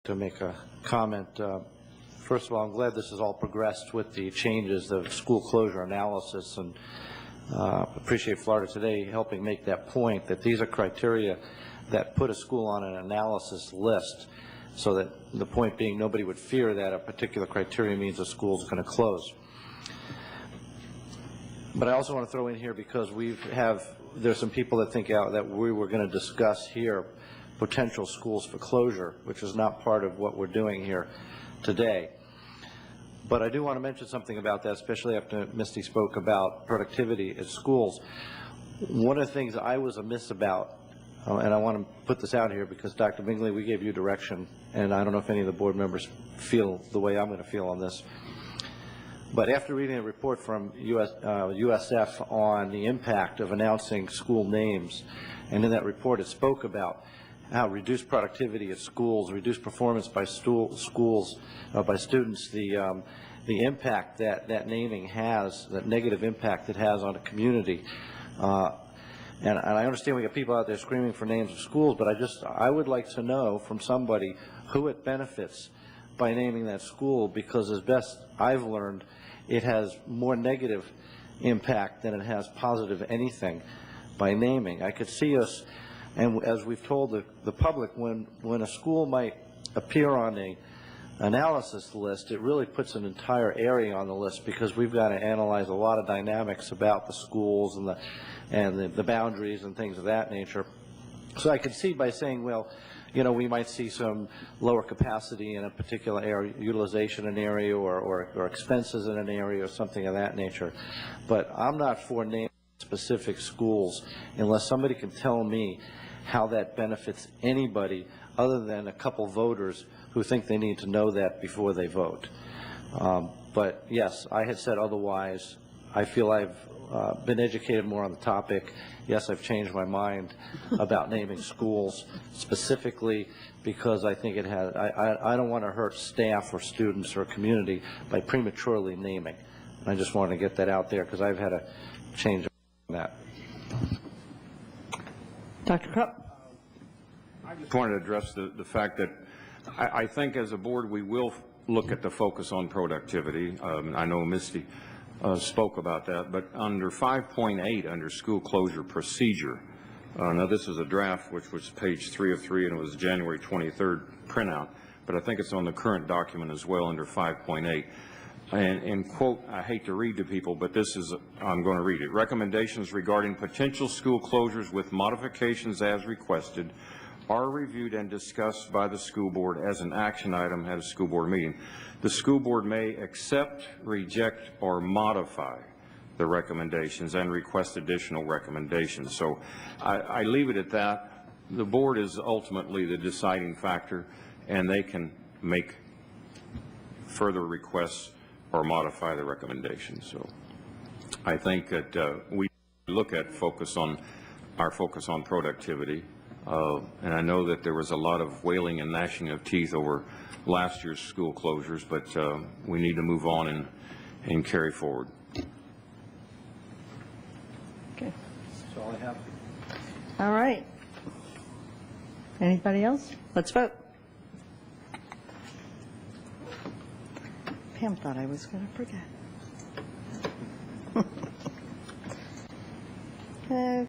to make a comment. First of all, I'm glad this has all progressed with the changes of school closure analysis, and appreciate Florida Today helping make that point, that these are criteria that put a school on an analysis list, so that the point being nobody would fear that a particular criteria means a school is going to close. But I also want to throw in here, because there's some people that think that we were going to discuss here potential schools for closure, which is not part of what we're doing here today. But I do want to mention something about that, especially after Misty spoke about productivity at schools. One of the things I was amiss about, and I want to put this out here because Dr. Bingley, we gave you direction, and I don't know if any of the board members feel the way I'm going to feel on this. But after reading a report from USF on the impact of announcing school names, and in that report it spoke about how reduced productivity at schools, reduced performance by by students, the impact that naming has, that negative impact it has on a community. And I understand we got people out there screaming for names of schools, but I would like to know from somebody who it benefits by naming that school, because as best I've learned, it has more negative impact than it has positive anything by naming. I could see us, and as we've told the public, when a school might appear on a analysis list, it really puts an entire area on the list, because we've got to analyze a lot of dynamics about the schools and the boundaries and things of that nature. So I could see by saying, well, you know, we might see some lower capacity in a particular area, utilization in an area, or expenses in an area, or something of that nature. But I'm not for naming specific schools unless somebody can tell me how that benefits anybody other than a couple voters who think they need to know that before they vote. But yes, I had said otherwise. I feel I've been educated more on the topic. Yes, I've changed my mind about naming schools, specifically because I think it has, I don't want to hurt staff or students or community by prematurely naming. And I just wanted to get that out there, because I've had a change on that. Dr. Krupp? I just wanted to address the fact that I think as a board we will look at the focus on productivity. I know Misty spoke about that, but under 5.8 under school closure procedure, now this is a draft which was page 3 of 3 and it was January 23rd printout, but I think it's on the current document as well under 5.8. And quote, I hate to read to people, but this is, I'm going to read it. Recommendations regarding potential school closures with modifications as requested are reviewed and discussed by the school board as an action item at a school board meeting. The school board may accept, reject, or modify the recommendations and request additional recommendations. So I leave it at that. The board is ultimately the deciding factor, and they can make further requests or modify the recommendations. So I think that we look at our focus on productivity. And I know that there was a lot of wailing and gnashing of teeth over last year's school closures, but we need to move on and carry forward. Okay. That's all I have. All right. Anybody else? Let's vote. Pam thought I was going to forget.